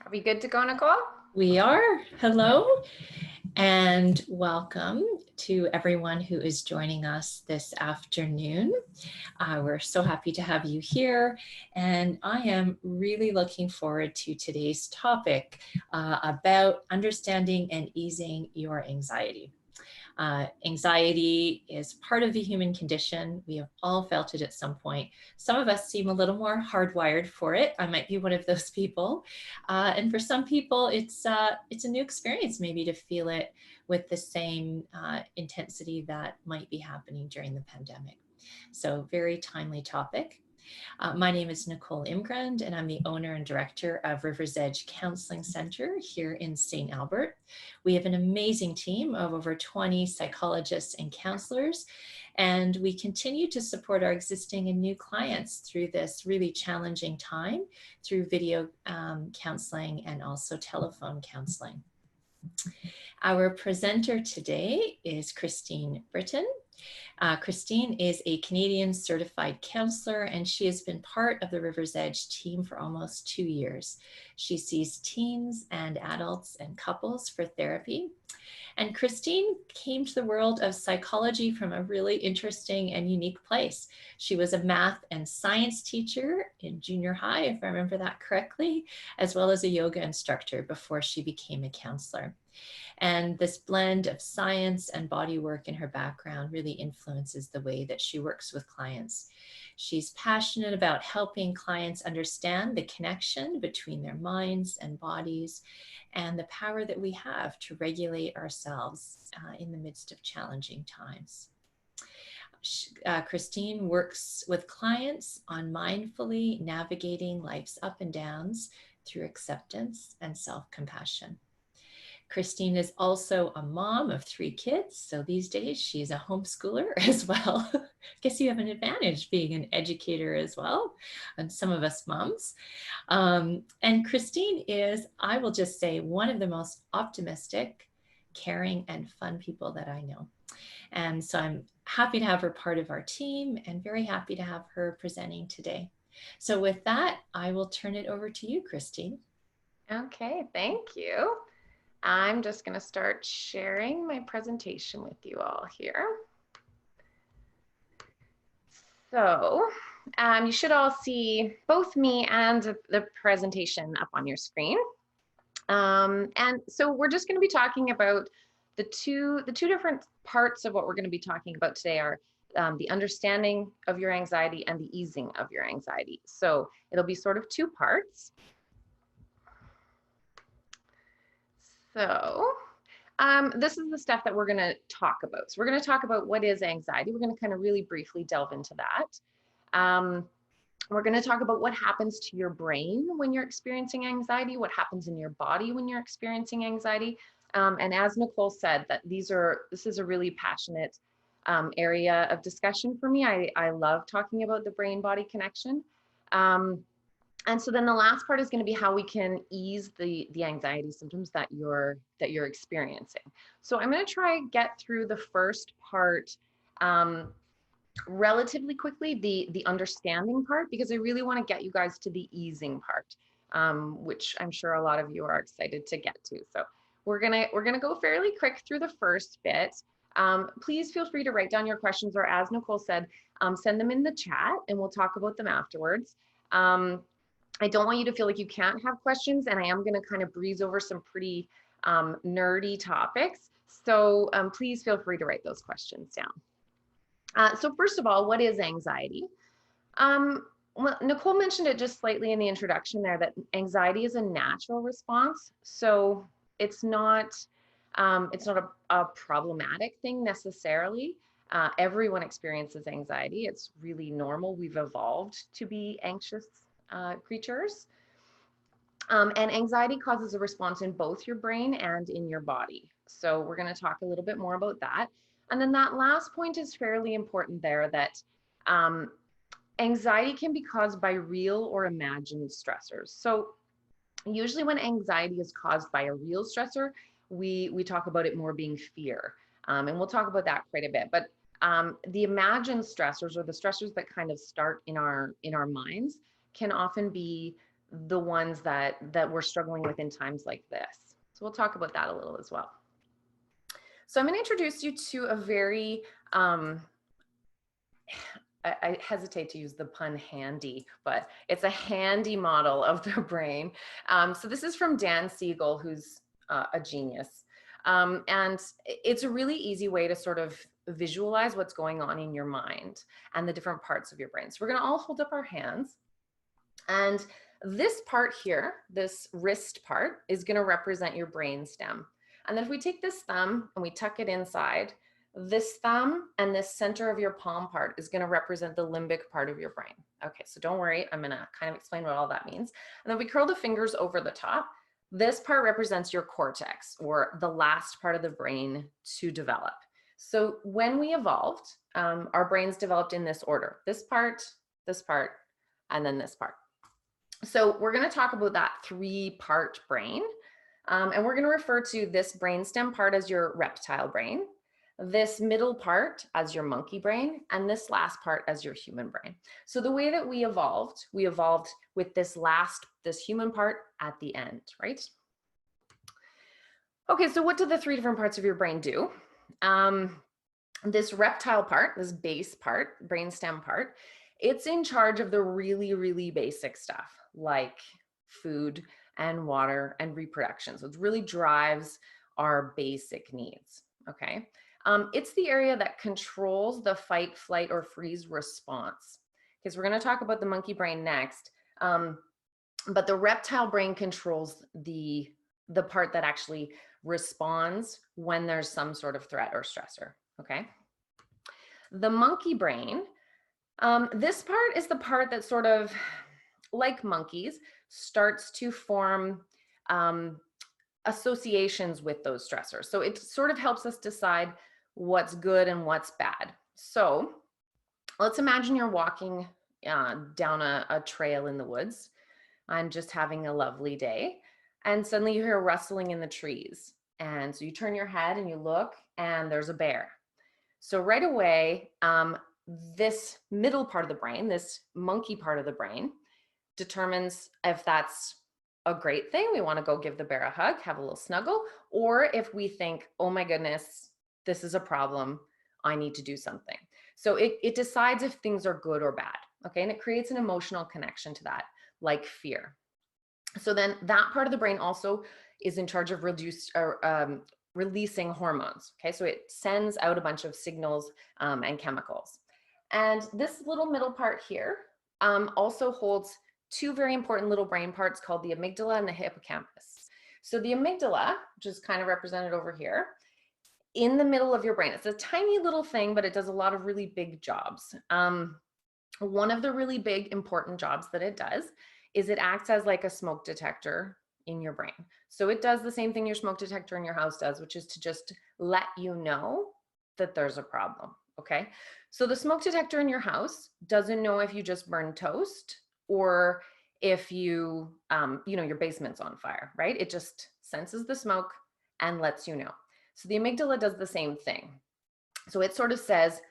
Are we good to go, Nicole? We are. Hello and welcome to everyone who is joining us this afternoon. We're so happy to have you here, and I am really looking forward to today's topic about understanding and easing your anxiety. Anxiety is part of the human condition. We have all felt it at some point. Some of us seem a little more hardwired for it. I might be one of those people. And for some people, it's a new experience maybe to feel it with the same intensity that might be happening during the pandemic. So very timely topic. My name is Nicole Imgrand, and I'm the owner and director of River's Edge Counseling Center here in St. Albert. We have an amazing team of over 20 psychologists and counselors, and we continue to support our existing and new clients through this really challenging time through video counseling and also telephone counseling. Our presenter today is Christine Britton. Christine is a Canadian certified counselor, and she has been part of the River's Edge team for almost 2 years. She sees teens and adults and couples for therapy. And Christine came to the world of psychology from a really interesting and unique place. She was a math and science teacher in junior high, if I remember that correctly, as well as a yoga instructor before she became a counselor. And this blend of science and body work in her background really influences the way that she works with clients. She's passionate about helping clients understand the connection between their minds and bodies and the power that we have to regulate ourselves in the midst of challenging times. Christine works with clients on mindfully navigating life's up and downs through acceptance and self-compassion. Christine is also a mom of 3 kids. So these days she's a homeschooler as well. I guess you have an advantage being an educator as well, and some of us moms. And Christine is, I will just say, one of the most optimistic, caring, and fun people that I know. And so I'm happy to have her part of our team and very happy to have her presenting today. So with that, I will turn it over to you, Christine. Okay, thank you. I'm just going to start sharing my presentation with you all here. So you should all see both me and the presentation up on your screen. And so we're just going to be talking about the two different parts of what we're going to be talking about today are the understanding of your anxiety and the easing of your anxiety. So it'll be sort of 2 parts. So this is the stuff that we're going to talk about. So we're going to talk about what is anxiety. We're going to kind of really briefly delve into that. We're going to talk about what happens to your brain when you're experiencing anxiety, what happens in your body when you're experiencing anxiety. And as Nicole said, that this is a really passionate area of discussion for me. I love talking about the brain-body connection. And so then the last part is going to be how we can ease the anxiety symptoms that you're experiencing. So I'm going to try and get through the first part relatively quickly, the understanding part, because I really want to get you guys to the easing part, which I'm sure a lot of you are excited to get to. So we're gonna go fairly quick through the first bit. Please feel free to write down your questions, or as Nicole said, send them in the chat and we'll talk about them afterwards. I don't want you to feel like you can't have questions, and I am going to kind of breeze over some pretty nerdy topics. So please feel free to write those questions down. So first of all, what is anxiety? Well, Nicole mentioned it just slightly in the introduction there, that anxiety is a natural response. So it's not a problematic thing necessarily. Everyone experiences anxiety. It's really normal. We've evolved to be anxious creatures. And anxiety causes a response in both your brain and in your body. So we're going to talk a little bit more about that. And then that last point is fairly important there, that anxiety can be caused by real or imagined stressors. So usually when anxiety is caused by a real stressor, we talk about it more being fear. And we'll talk about that quite a bit. But the imagined stressors, or the stressors that kind of start in our minds, can often be the ones that we're struggling with in times like this. So we'll talk about that a little as well. So I'm going to introduce you to a very I hesitate to use the pun handy, but it's a handy model of the brain. So this is from Dan Siegel, who's a genius. And it's a really easy way to sort of visualize what's going on in your mind and the different parts of your brain. So we're going to all hold up our hands. And this part here, this wrist part, is going to represent your brain stem. And then if we take this thumb and we tuck it inside, this thumb and this center of your palm part is going to represent the limbic part of your brain. Okay, so don't worry, I'm going to kind of explain what all that means. And then we curl the fingers over the top. This part represents your cortex, or the last part of the brain to develop. So when we evolved, our brains developed in this order: this part, and then this part. So we're going to talk about that 3-part brain. And we're going to refer to this brainstem part as your reptile brain, this middle part as your monkey brain, and this last part as your human brain. So the way that we evolved with this human part at the end, right? Okay, so what do the 3 different parts of your brain do? This reptile part, this base part, brainstem part, it's in charge of the really, really basic stuff like food and water and reproduction. So it really drives our basic needs, okay? It's the area that controls the fight, flight, or freeze response. Because we're going to talk about the monkey brain next, but the reptile brain controls the part that actually responds when there's some sort of threat or stressor, okay? The monkey brain, this part is the part that sort of, like monkeys, starts to form associations with those stressors. So it sort of helps us decide what's good and what's bad. So let's imagine you're walking down a trail in the woods and just having a lovely day. And suddenly you hear a rustling in the trees. And so you turn your head and you look, and there's a bear. So right away, this middle part of the brain, this monkey part of the brain, determines if that's a great thing. We want to go give the bear a hug, have a little snuggle, or if we think, oh my goodness, this is a problem, I need to do something. So it decides if things are good or bad, okay? And it creates an emotional connection to that, like fear. So then that part of the brain also is in charge of releasing hormones, okay? So it sends out a bunch of signals and chemicals. And this little middle part here also holds 2 very important little brain parts called the amygdala and the hippocampus. So the amygdala, which is kind of represented over here, in the middle of your brain. It's a tiny little thing, but it does a lot of really big jobs. One of the really big important jobs that it does is it acts as like a smoke detector in your brain. So it does the same thing your smoke detector in your house does, which is to just let you know that there's a problem, okay? So the smoke detector in your house doesn't know if you just burned toast or if your basement's on fire, right? It just senses the smoke and lets you know. So the amygdala does the same thing. So it sort of says,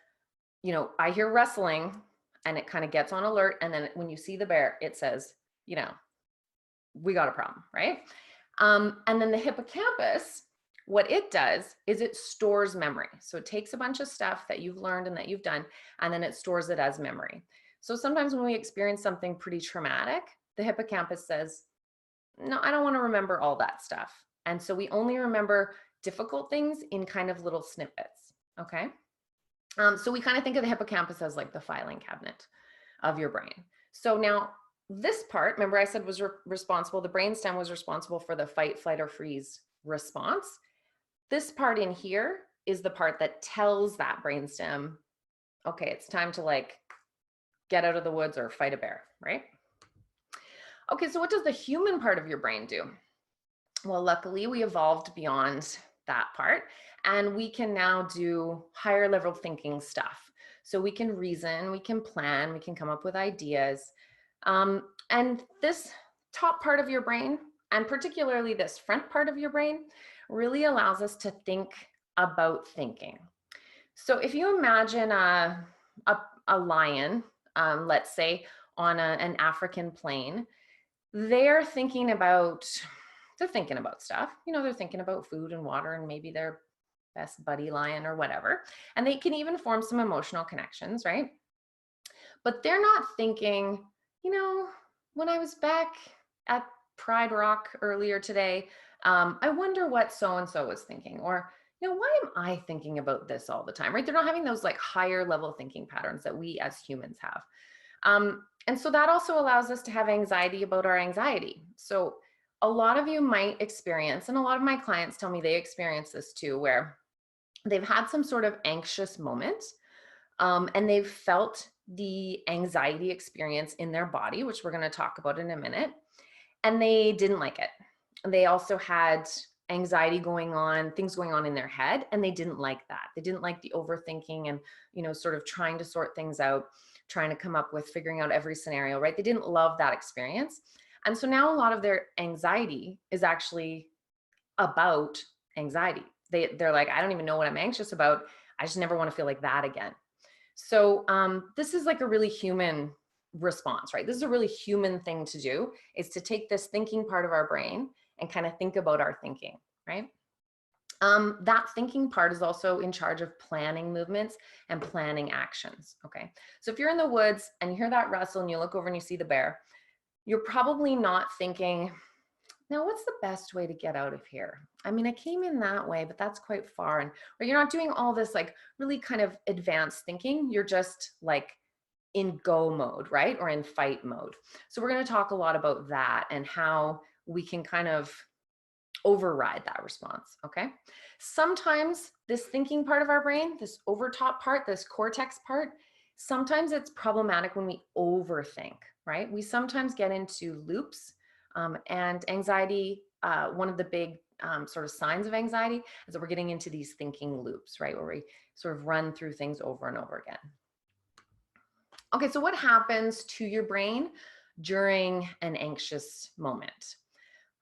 I hear rustling, and it kind of gets on alert. And then when you see the bear, it says, we got a problem, right? And then the hippocampus, what it does is it stores memory. So it takes a bunch of stuff that you've learned and that you've done, and then it stores it as memory. So sometimes when we experience something pretty traumatic, the hippocampus says, no, I don't want to remember all that stuff. And so we only remember difficult things in kind of little snippets, okay? So we kind of think of the hippocampus as like the filing cabinet of your brain. So now this part, remember I said was responsible, the brainstem was responsible for the fight, flight, or freeze response. This part in here is the part that tells that brainstem, okay, it's time to like get out of the woods or fight a bear, right? Okay, so what does the human part of your brain do? Well, luckily we evolved beyond that part, and we can now do higher level thinking stuff. So we can reason, we can plan, we can come up with ideas. And this top part of your brain, and particularly this front part of your brain, really allows us to think about thinking. So if you imagine a lion, let's say on an African plain, they're thinking about stuff. They're thinking about food and water and maybe their best buddy lion or whatever. And they can even form some emotional connections, right? But they're not thinking, you know, when I was back at Pride Rock earlier today, I wonder what so and so was thinking, or why am I thinking about this all the time, right? They're not having those like higher level thinking patterns that we as humans have. And so that also allows us to have anxiety about our anxiety. So a lot of you might experience, and a lot of my clients tell me they experience this too, where they've had some sort of anxious moment, and they've felt the anxiety experience in their body, which we're going to talk about in a minute, and they didn't like it. They also had anxiety going on, things going on in their head, and they didn't like that. They didn't like the overthinking and, sort of trying to sort things out, trying to come up with figuring out every scenario, right? They didn't love that experience. And so now a lot of their anxiety is actually about anxiety. They're like, I don't even know what I'm anxious about. I just never want to feel like that again. So this is like a really human response, right? This is a really human thing to do, is to take this thinking part of our brain and kind of think about our thinking, right? That thinking part is also in charge of planning movements and planning actions, okay? So if you're in the woods and you hear that rustle and you look over and you see the bear, you're probably not thinking, now what's the best way to get out of here? I mean, I came in that way, but that's quite far. And or you're not doing all this like really kind of advanced thinking. You're just like in go mode, right? Or in fight mode. So we're going to talk a lot about that and how we can kind of override that response, okay? Sometimes this thinking part of our brain, this overtop part, this cortex part, sometimes it's problematic when we overthink, right? We sometimes get into loops, and anxiety, one of the big sort of signs of anxiety is that we're getting into these thinking loops, right? Where we sort of run through things over and over again. Okay, so what happens to your brain during an anxious moment?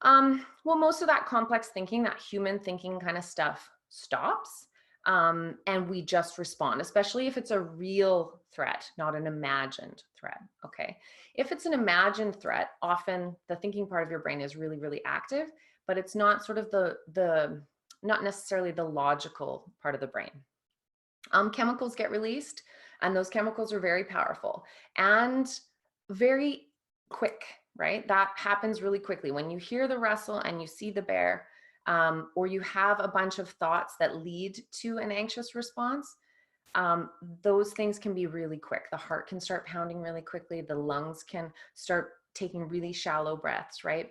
Well, most of that complex thinking, that human thinking kind of stuff stops, and we just respond, especially if it's a real threat, not an imagined threat, okay? If it's an imagined threat, often the thinking part of your brain is really, really active, but it's not sort of not necessarily the logical part of the brain. Chemicals get released, and those chemicals are very powerful and very quick, right? That happens really quickly. When you hear the rustle and you see the bear, or you have a bunch of thoughts that lead to an anxious response, those things can be really quick. The heart can start pounding really quickly. The lungs can start taking really shallow breaths, right?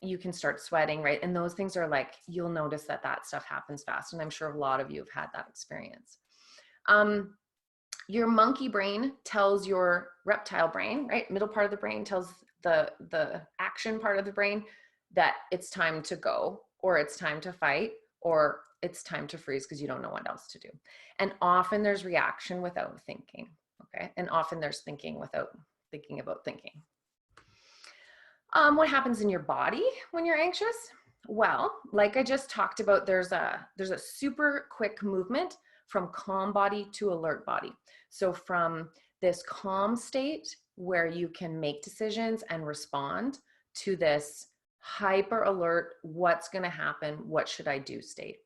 You can start sweating, right? And those things are like, you'll notice that that stuff happens fast. And I'm sure a lot of you have had that experience. Your monkey brain tells your reptile brain, right? Middle part of the brain tells the action part of the brain that it's time to go, or it's time to fight, or it's time to freeze because you don't know what else to do. And often there's reaction without thinking, okay? And often there's thinking without thinking about thinking. What happens in your body when you're anxious? Well, like I just talked about, there's a super quick movement from calm body to alert body. So from this calm state where you can make decisions and respond to this hyper alert, what's going to happen, what should I do state.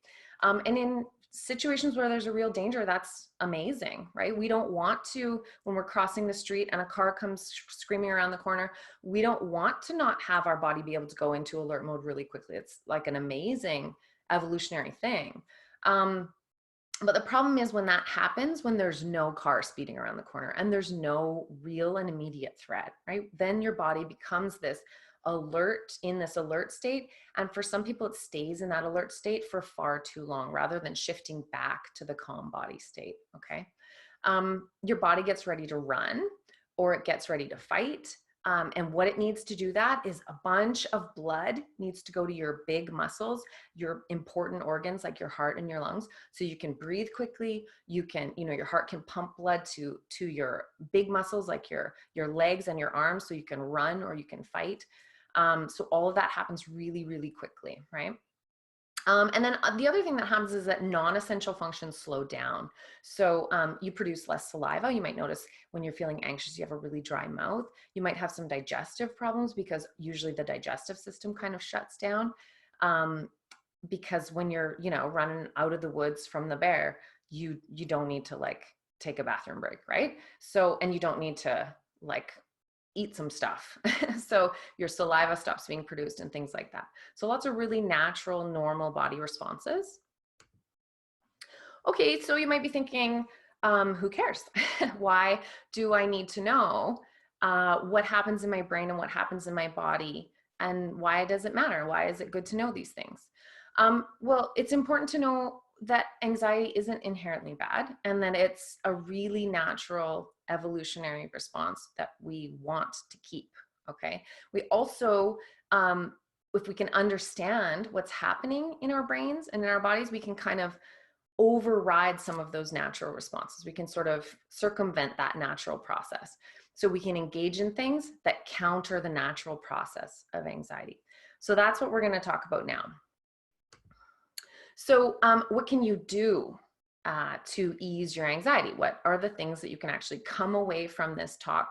And in situations where there's a real danger, that's amazing, right? We don't want to, when we're crossing the street and a car comes screaming around the corner, we don't want to not have our body be able to go into alert mode really quickly. It's like an amazing evolutionary thing. But the problem is when that happens, when there's no car speeding around the corner and there's no real and immediate threat, right? Then your body becomes this alert state. And for some people, it stays in that alert state for far too long rather than shifting back to the calm body state, okay? Your body gets ready to run or it gets ready to fight. And what it needs to do that is a bunch of blood needs to go to your big muscles, your important organs like your heart and your lungs, so you can breathe quickly. You can, your heart can pump blood to your big muscles like your legs and your arms, so you can run or you can fight. So all of that happens really, really quickly, right? And then the other thing that happens is that non-essential functions slow down. So you produce less saliva. You might notice when you're feeling anxious, you have a really dry mouth. You might have some digestive problems because usually the digestive system kind of shuts down. Because when you're, running out of the woods from the bear, you don't need to like take a bathroom break, right? So, and you don't need to like eat some stuff. So your saliva stops being produced and things like that. So lots of really natural, normal body responses. Okay, so you might be thinking, who cares? Why do I need to know what happens in my brain and what happens in my body? And why does it matter? Why is it good to know these things? Well, it's important to know that anxiety isn't inherently bad and that it's a really natural evolutionary response that we want to keep. Okay. We also, if we can understand what's happening in our brains and in our bodies, we can kind of override some of those natural responses. We can sort of circumvent that natural process. So we can engage in things that counter the natural process of anxiety. So that's what we're going to talk about now. So what can you do to ease your anxiety? What are the things that you can actually come away from this talk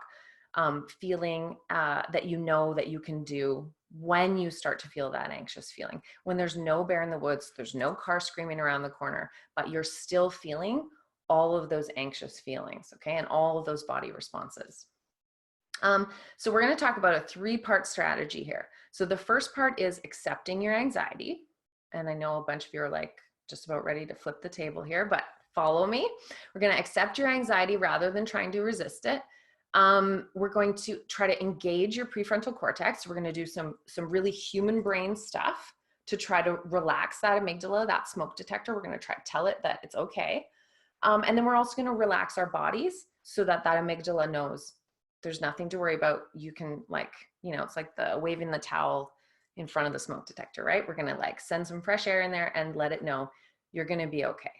feeling that you know that you can do when you start to feel that anxious feeling? When there's no bear in the woods, there's no car screaming around the corner, but you're still feeling all of those anxious feelings, okay, and all of those body responses. So we're going to talk about a three-part strategy here. So the first part is accepting your anxiety. And I know a bunch of you are like just about ready to flip the table here, but follow me. We're going to accept your anxiety rather than trying to resist it. We're going to try to engage your prefrontal cortex. We're going to do some really human brain stuff to try to relax that amygdala, that smoke detector. We're going to try to tell it that it's okay. And then we're also going to relax our bodies so that that amygdala knows there's nothing to worry about. You can it's like the waving the towel in front of the smoke detector, right? We're going to like send some fresh air in there and let it know you're going to be okay.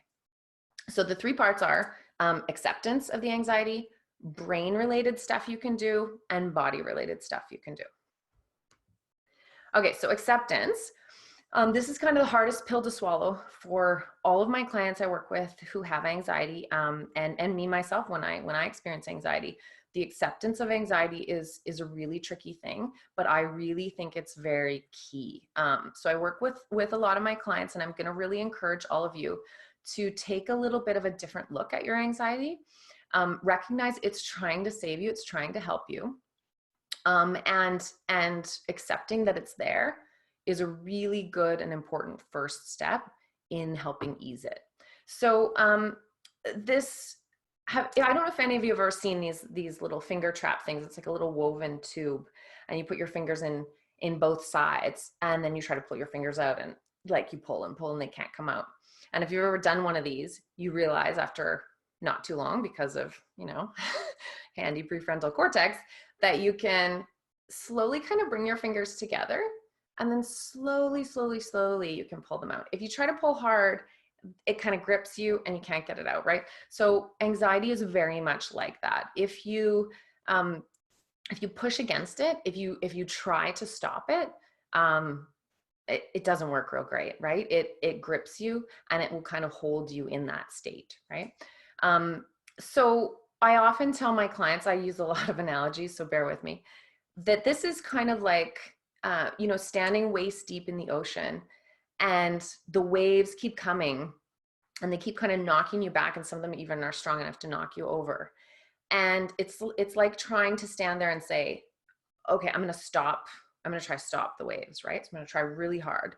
So the three parts are acceptance of the anxiety, brain related stuff you can do, and body related stuff you can do. Okay, so acceptance. This is kind of the hardest pill to swallow for all of my clients I work with who have anxiety, and me myself when I experience anxiety. The acceptance of anxiety is a really tricky thing, but I really think it's very key. So I work with a lot of my clients, and I'm going to really encourage all of you to take a little bit of a different look at your anxiety. Recognize it's trying to save you, it's trying to help you, and accepting that it's there is a really good and important first step in helping ease it. So I don't know if any of you have ever seen these little finger trap things. It's like a little woven tube, and you put your fingers in both sides, and then you try to pull your fingers out, and like you pull and pull and they can't come out. And if you've ever done one of these, you realize after not too long, because of handy prefrontal cortex, that you can slowly kind of bring your fingers together, and then slowly you can pull them out. If you try to pull hard, it kind of grips you and you can't get it out, right? So anxiety is very much like that. If you push against it, if you try to stop it, it doesn't work real great, right? It grips you and it will kind of hold you in that state, right? So I often tell my clients, I use a lot of analogies, so bear with me, that this is kind of like, standing waist deep in the ocean, and the waves keep coming and they keep kind of knocking you back, and some of them even are strong enough to knock you over. And it's like trying to stand there and say, okay, I'm going to try to stop the waves, right? So I'm going to try really hard.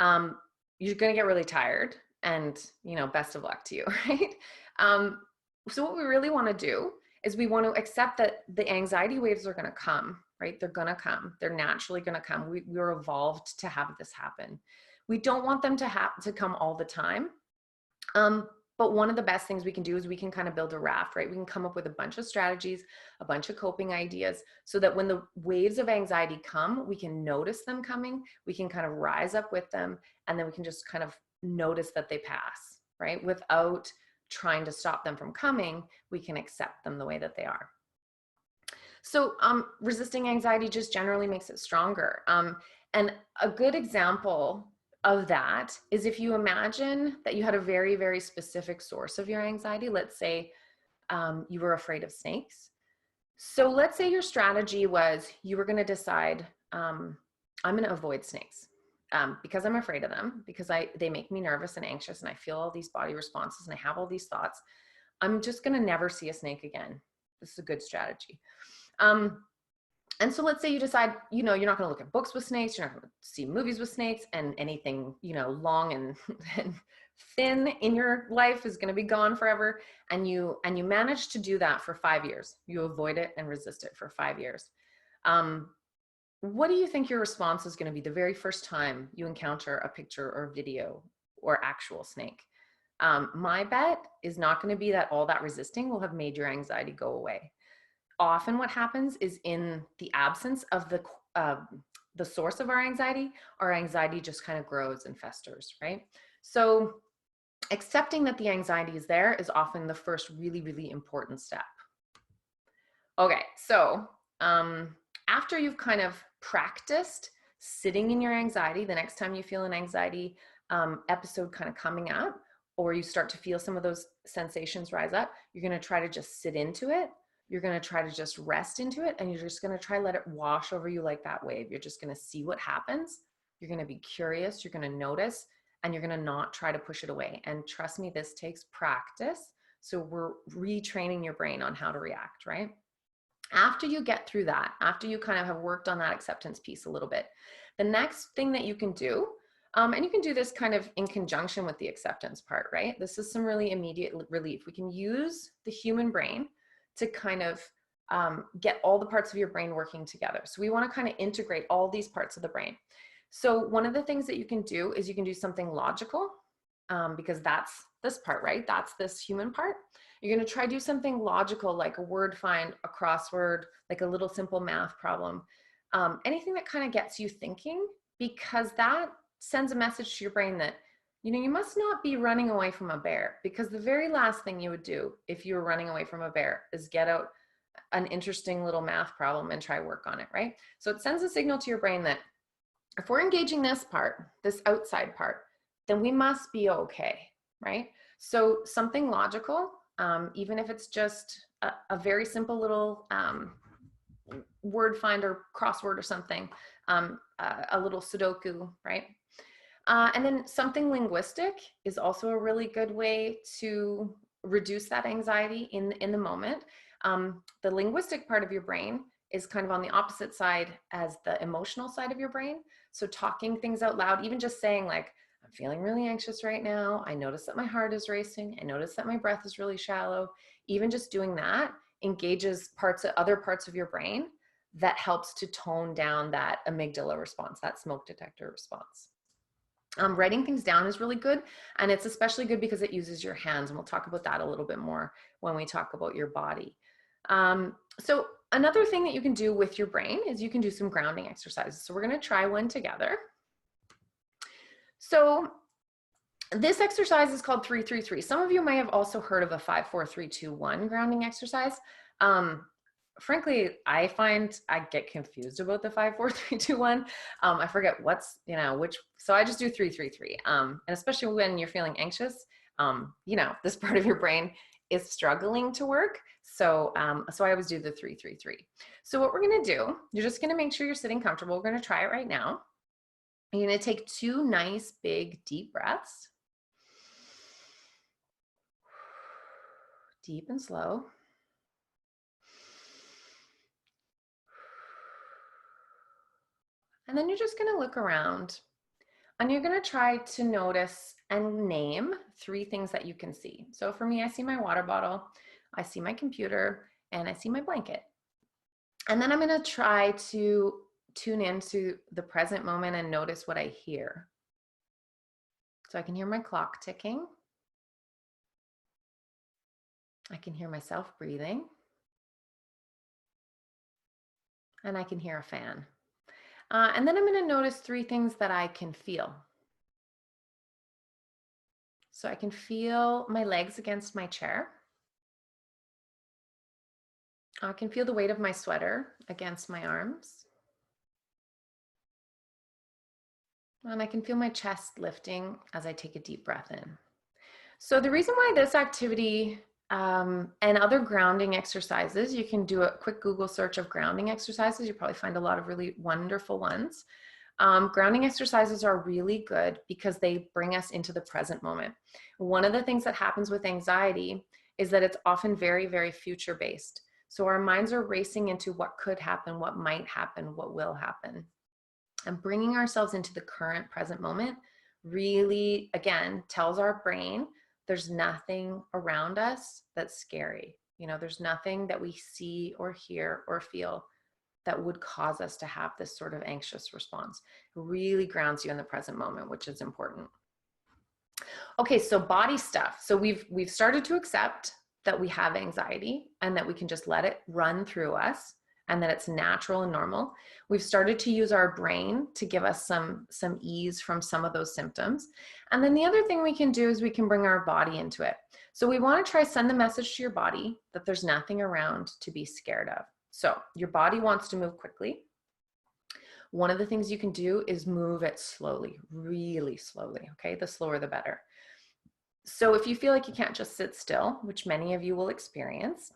You're going to get really tired, and best of luck to you, right? So what we really want to do is we want to accept that the anxiety waves are going to come, right? They're going to come. They're naturally going to come. We're evolved to have this happen. We don't want them to come all the time. But one of the best things we can do is we can kind of build a raft, right? We can come up with a bunch of strategies, a bunch of coping ideas, so that when the waves of anxiety come, we can notice them coming, we can kind of rise up with them, and then we can just kind of notice that they pass, right? Without trying to stop them from coming, we can accept them the way that they are. So resisting anxiety just generally makes it stronger. And a good example of that is if you imagine that you had a very, very specific source of your anxiety. Let's say you were afraid of snakes. So let's say your strategy was you were going to decide, I'm going to avoid snakes because I'm afraid of them, because they make me nervous and anxious, and I feel all these body responses and I have all these thoughts. I'm just going to never see a snake again. This is a good strategy. And so let's say you decide, you're not going to look at books with snakes, you're not going to see movies with snakes, and anything, long and, and thin in your life is going to be gone forever. And you manage to do that for 5 years. You avoid it and resist it for 5 years. What do you think your response is going to be the very first time you encounter a picture or video or actual snake? My bet is not going to be that all that resisting will have made your anxiety go away. Often what happens is, in the absence of the source of our anxiety just kind of grows and festers, right? So accepting that the anxiety is there is often the first really, really important step. Okay, so after you've kind of practiced sitting in your anxiety, the next time you feel an anxiety episode kind of coming up, or you start to feel some of those sensations rise up, you're going to try to just sit into it. You're going to try to just rest into it, and you're just going to try to let it wash over you like that wave. You're just going to see what happens. You're going to be curious. You're going to notice, and you're going to not try to push it away. And trust me, this takes practice. So we're retraining your brain on how to react, right? After you get through that, after you kind of have worked on that acceptance piece a little bit, the next thing that you can do, and you can do this kind of in conjunction with the acceptance part, right? This is some really immediate relief. We can use the human brain to kind of get all the parts of your brain working together. So we want to kind of integrate all these parts of the brain. So one of the things that you can do is you can do something logical, because that's this part, right? That's this human part. You're going to try to do something logical, like a word find, a crossword, like a little simple math problem, anything that kind of gets you thinking, because that sends a message to your brain that, you must not be running away from a bear, because the very last thing you would do if you were running away from a bear is get out an interesting little math problem and try work on it, right? So it sends a signal to your brain that if we're engaging this part, this outside part, then we must be okay, right? So something logical, even if it's just a very simple little word find or crossword or something, a little Sudoku, right? And then something linguistic is also a really good way to reduce that anxiety in the moment. The linguistic part of your brain is kind of on the opposite side as the emotional side of your brain. So talking things out loud, even just saying like, I'm feeling really anxious right now. I notice that my heart is racing. I notice that my breath is really shallow. Even just doing that engages other parts of your brain that helps to tone down that amygdala response, that smoke detector response. Writing things down is really good, and it's especially good because it uses your hands, and we'll talk about that a little bit more when we talk about your body. So another thing that you can do with your brain is you can do some grounding exercises. So we're going to try one together. So this exercise is called 3-3-3. Some of you may have also heard of a 5-4-3-2-1 grounding exercise. Frankly, I find I get confused about the 5-4-3-2-1. I forget what's, which, so I just do 3-3-3. And especially when you're feeling anxious, this part of your brain is struggling to work. So I always do the 3-3-3. So what we're going to do, you're just going to make sure you're sitting comfortable. We're going to try it right now. You're going to take 2 nice, big, deep breaths. Deep and slow. And then you're just going to look around, and you're going to try to notice and name 3 things that you can see. So for me, I see my water bottle, I see my computer, and I see my blanket. And then I'm going to try to tune into the present moment and notice what I hear. So I can hear my clock ticking. I can hear myself breathing. And I can hear a fan. And then I'm going to notice 3 things that I can feel. So I can feel my legs against my chair. I can feel the weight of my sweater against my arms. And I can feel my chest lifting as I take a deep breath in. So the reason why this activity and other grounding exercises, you can do a quick Google search of grounding exercises. You'll probably find a lot of really wonderful ones. Grounding exercises are really good because they bring us into the present moment. One of the things that happens with anxiety is that it's often very, very future based. So our minds are racing into what could happen, what might happen, what will happen. And bringing ourselves into the current present moment really, again, tells our brain there's nothing around us that's scary. You know, there's nothing that we see or hear or feel that would cause us to have this sort of anxious response. It really grounds you in the present moment, which is important. Okay, so body stuff. So we've started to accept that we have anxiety and that we can just let it run through us and that it's natural and normal. We've started to use our brain to give us some ease from some of those symptoms. And then the other thing we can do is we can bring our body into it. So we want to try send the message to your body that there's nothing around to be scared of. So your body wants to move quickly. One of the things you can do is move it slowly, really slowly, okay? The slower the better. So if you feel like you can't just sit still, which many of you will experience,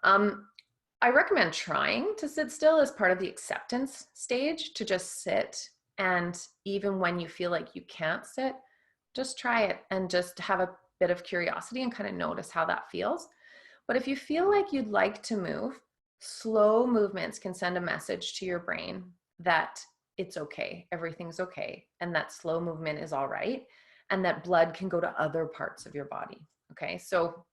I recommend trying to sit still as part of the acceptance stage, to just sit. And even when you feel like you can't sit, just try it and just have a bit of curiosity and kind of notice how that feels. But if you feel like you'd like to move, slow movements can send a message to your brain that it's okay, everything's okay, and that slow movement is all right, and that blood can go to other parts of your body. Okay, so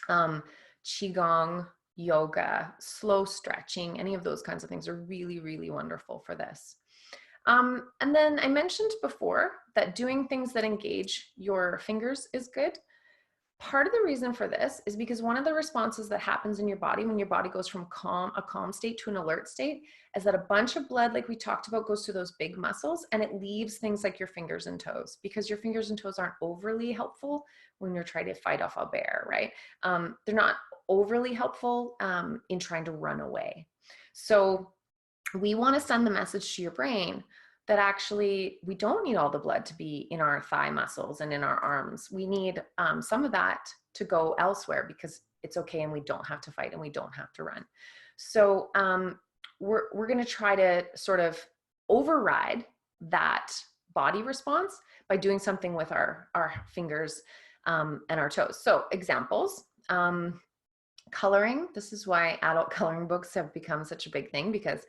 qigong, yoga, slow stretching, any of those kinds of things are really, really wonderful for this. And then I mentioned before that doing things that engage your fingers is good. Part of the reason for this is because one of the responses that happens in your body when your body goes from a calm state to an alert state is that a bunch of blood, like we talked about, goes to those big muscles and it leaves things like your fingers and toes, because your fingers and toes aren't overly helpful when you're trying to fight off a bear, right? They're not overly helpful in trying to run away. So we want to send the message to your brain that actually we don't need all the blood to be in our thigh muscles and in our arms. We need some of that to go elsewhere because it's okay and we don't have to fight and we don't have to run. So we're going to try to sort of override that body response by doing something with our fingers and our toes. So examples. Coloring. This is why adult coloring books have become such a big thing, because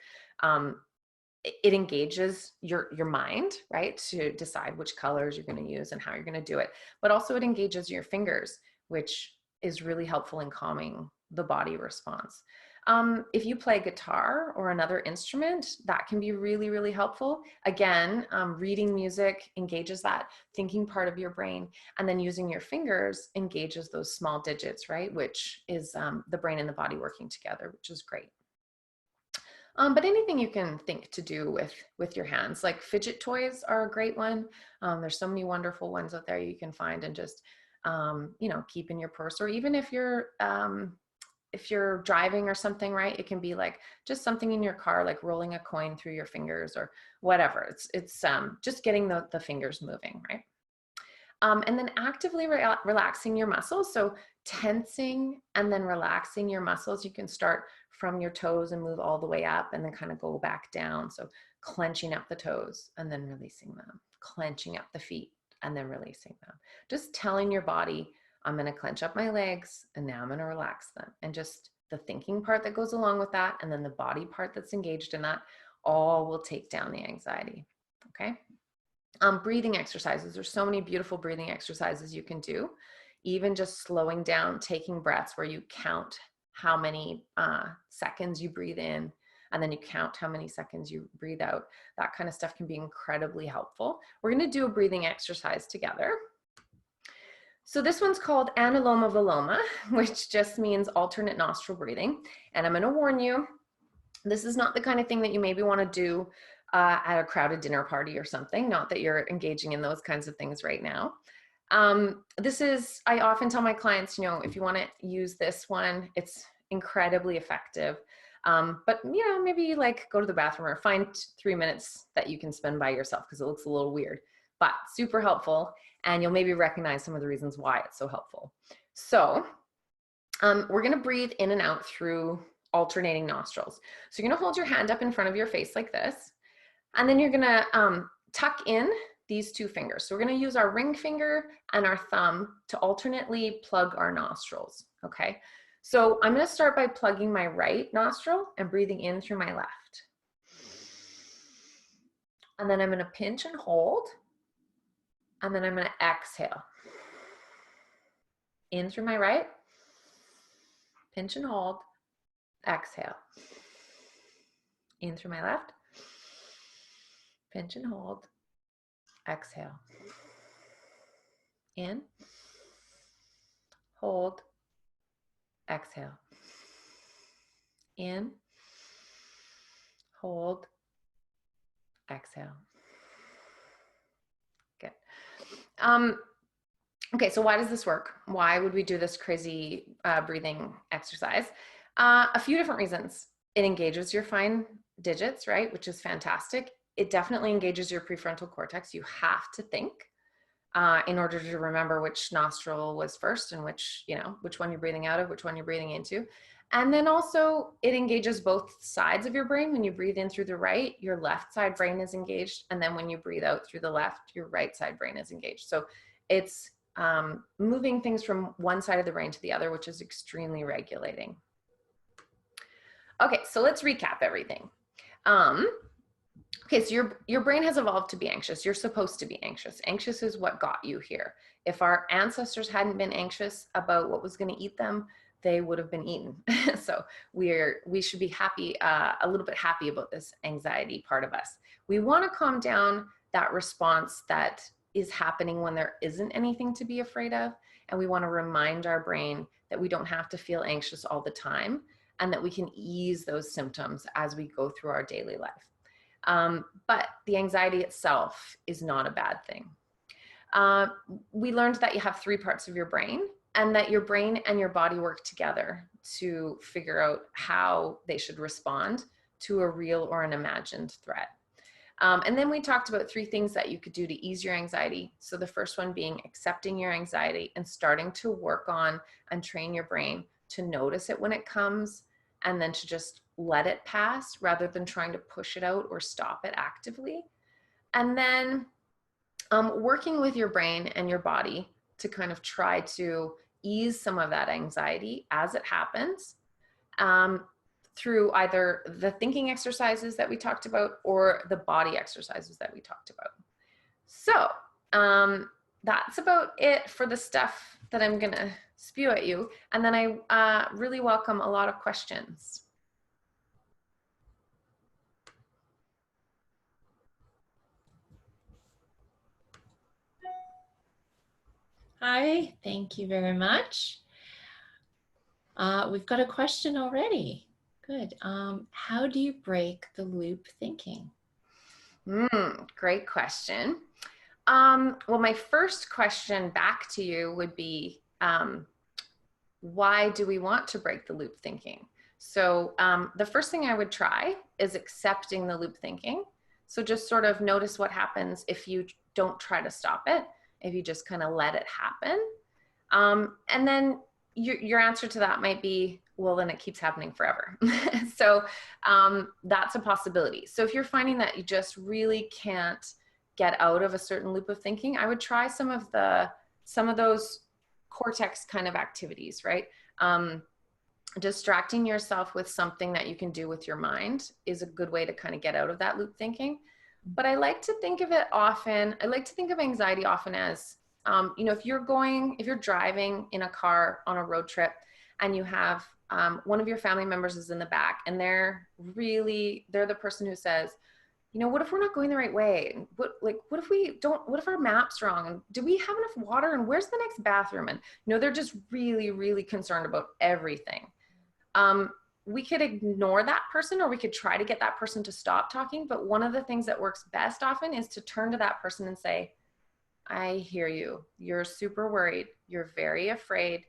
it engages your mind, right, to decide which colors you're going to use and how you're going to do it. But also it engages your fingers, which is really helpful in calming the body response. If you play guitar or another instrument, that can be really, really helpful. Again, reading music engages that thinking part of your brain, and then using your fingers engages those small digits, right, which is the brain and the body working together, which is great. But anything you can think to do with your hands, like fidget toys are a great one. There's so many wonderful ones out there you can find and just, keep in your purse, or even if you're driving or something, right? It can be like just something in your car, like rolling a coin through your fingers or whatever. It's just getting the fingers moving, right? And then actively relaxing your muscles. So tensing and then relaxing your muscles. You can start from your toes and move all the way up and then kind of go back down. So clenching up the toes and then releasing them, clenching up the feet and then releasing them. Just telling your body, I'm going to clench up my legs and now I'm going to relax them. And just the thinking part that goes along with that, and then the body part that's engaged in that, all will take down the anxiety. Okay. Breathing exercises. There's so many beautiful breathing exercises you can do. Even just slowing down, taking breaths where you count how many seconds you breathe in, and then you count how many seconds you breathe out. That kind of stuff can be incredibly helpful. We're going to do a breathing exercise together. So this one's called Anuloma Viloma, which just means alternate nostril breathing. And I'm going to warn you, this is not the kind of thing that you maybe want to do at a crowded dinner party or something. Not that you're engaging in those kinds of things right now. I often tell my clients, if you want to use this one, it's incredibly effective. But you know, maybe like go to the bathroom or find 3 minutes that you can spend by yourself because it looks a little weird, but super helpful. And you'll maybe recognize some of the reasons why it's so helpful. So we're going to breathe in and out through alternating nostrils. So you're going to hold your hand up in front of your face like this, and then you're going to tuck in these two fingers. So we're going to use our ring finger and our thumb to alternately plug our nostrils. Okay. So I'm going to start by plugging my right nostril and breathing in through my left. And then I'm going to pinch and hold. And then I'm going to exhale. In through my right. Pinch and hold. Exhale. In through my left. Pinch and hold. Exhale. In. Hold. Exhale. In. Hold. Exhale. Good. Okay, so why does this work? Why would we do this crazy breathing exercise? A few different reasons. It engages your fine digits, right, which is fantastic. It definitely engages your prefrontal cortex. You have to think in order to remember which nostril was first and which one you're breathing out of, which one you're breathing into. And then also it engages both sides of your brain. When you breathe in through the right, your left side brain is engaged. And then when you breathe out through the left, your right side brain is engaged. So it's moving things from one side of the brain to the other, which is extremely regulating. Okay, so let's recap everything. Okay, so your brain has evolved to be anxious. You're supposed to be anxious. Anxious is what got you here. If our ancestors hadn't been anxious about what was going to eat them, they would have been eaten. So we should be happy, a little bit happy about this anxiety part of us. We want to calm down that response that is happening when there isn't anything to be afraid of. And we want to remind our brain that we don't have to feel anxious all the time and that we can ease those symptoms as we go through our daily life. But the anxiety itself is not a bad thing. We learned that you have 3 parts of your brain and that your brain and your body work together to figure out how they should respond to a real or an imagined threat. And then we talked about 3 things that you could do to ease your anxiety. So the first one being accepting your anxiety and starting to work on and train your brain to notice it when it comes and then to just let it pass rather than trying to push it out or stop it actively. And then working with your brain and your body to kind of try to ease some of that anxiety as it happens through either the thinking exercises that we talked about or the body exercises that we talked about. So that's about it for the stuff that I'm gonna spew at you. And then I really welcome a lot of questions. Hi, thank you very much. We've got a question already. Good. How do you break the loop thinking? Great question. Well, my first question back to you would be, why do we want to break the loop thinking? So the first thing I would try is accepting the loop thinking. So just sort of notice what happens if you don't try to stop it, if you just kind of let it happen. And then your answer to that might be, well, then it keeps happening forever. So that's a possibility. So if you're finding that you just really can't get out of a certain loop of thinking, I would try some of those cortex kind of activities, right? Distracting yourself with something that you can do with your mind is a good way to kind of get out of that loop thinking. But I like to think of anxiety often as, if you're driving in a car on a road trip and you have one of your family members is in the back and they're the person who says, what if we're not going the right way? What if our map's wrong? And do we have enough water? And where's the next bathroom? And, they're just really, really concerned about everything. We could ignore that person or we could try to get that person to stop talking. But one of the things that works best often is to turn to that person and say, I hear you. You're super worried. You're very afraid.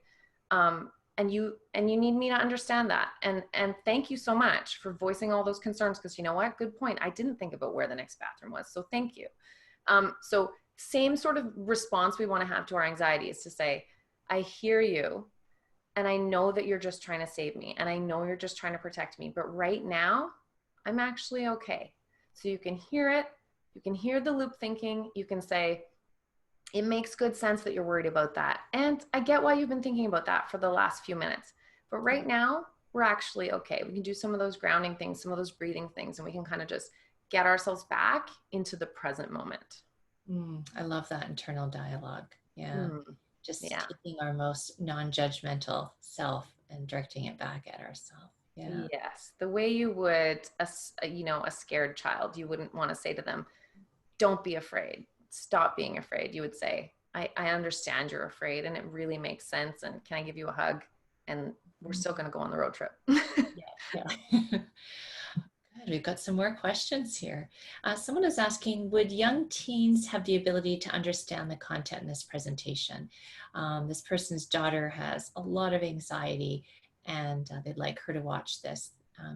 and you need me to understand that. And thank you so much for voicing all those concerns, because you know what? Good point. I didn't think about where the next bathroom was. So thank you. So same sort of response we want to have to our anxiety is to say, I hear you. And I know that you're just trying to save me. And I know you're just trying to protect me. But right now, I'm actually okay. So you can hear it. You can hear the loop thinking. You can say, it makes good sense that you're worried about that. And I get why you've been thinking about that for the last few minutes. But right now, we're actually okay. We can do some of those grounding things, some of those breathing things, and we can kind of just get ourselves back into the present moment. I love that internal dialogue. Yeah. Just Yeah. taking our most non-judgmental self and directing it back at ourselves. Yeah. Yes. The way you would, a scared child, you wouldn't want to say to them, don't be afraid. Stop being afraid. You would say, I understand you're afraid and it really makes sense. And can I give you a hug? And we're still going to go on the road trip. Yeah. Yeah. Good. We've got some more questions here. Someone is asking, would young teens have the ability to understand the content in this presentation? This person's daughter has a lot of anxiety and they'd like her to watch this.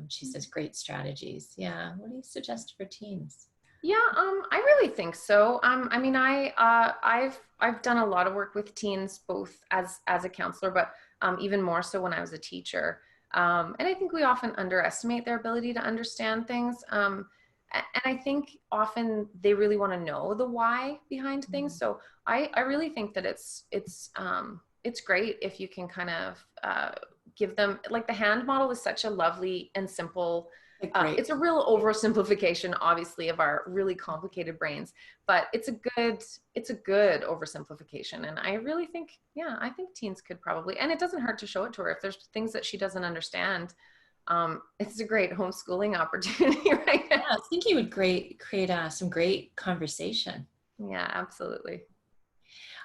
She says, great strategies. Yeah. What do you suggest for teens? Yeah, I really think so. I mean, I've done a lot of work with teens, both as a counselor, but even more so when I was a teacher. And I think we often underestimate their ability to understand things. And I think often they really want to know the why behind things. So I really think that it's great if you can kind of give them, like, the hand model is such a lovely and simple. Great. It's a real oversimplification, obviously, of our really complicated brains, but it's a good oversimplification. And I really think, yeah, I think teens could probably, and it doesn't hurt to show it to her if there's things that she doesn't understand. It's a great homeschooling opportunity, right? Yeah, I think you would create some great conversation. Yeah, absolutely.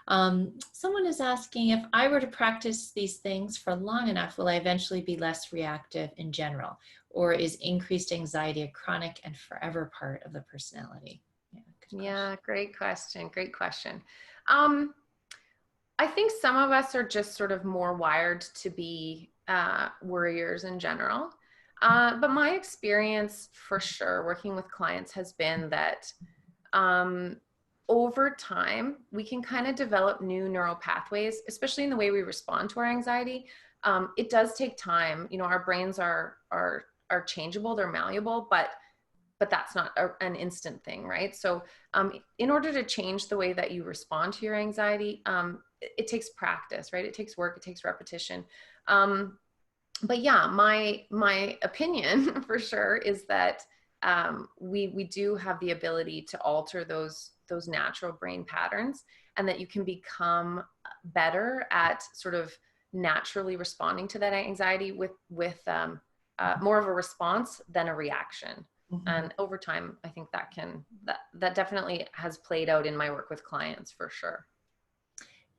Someone is asking, if I were to practice these things for long enough, will I eventually be less reactive in general? Or is increased anxiety a chronic and forever part of the personality? Yeah, good question. Yeah, great question. Great question. I think some of us are just sort of more wired to be worriers in general. But my experience for sure working with clients has been that um, over time, we can kind of develop new neural pathways, especially in the way we respond to our anxiety. It does take time. You know, our brains are changeable, they're malleable, but that's not an instant thing, right? So in order to change the way that you respond to your anxiety, it takes practice, right? It takes work, it takes repetition. But yeah, my opinion for sure is that we do have the ability to alter those natural brain patterns, and that you can become better at sort of naturally responding to that anxiety with more of a response than a reaction. And over time, I think that definitely has played out in my work with clients for sure.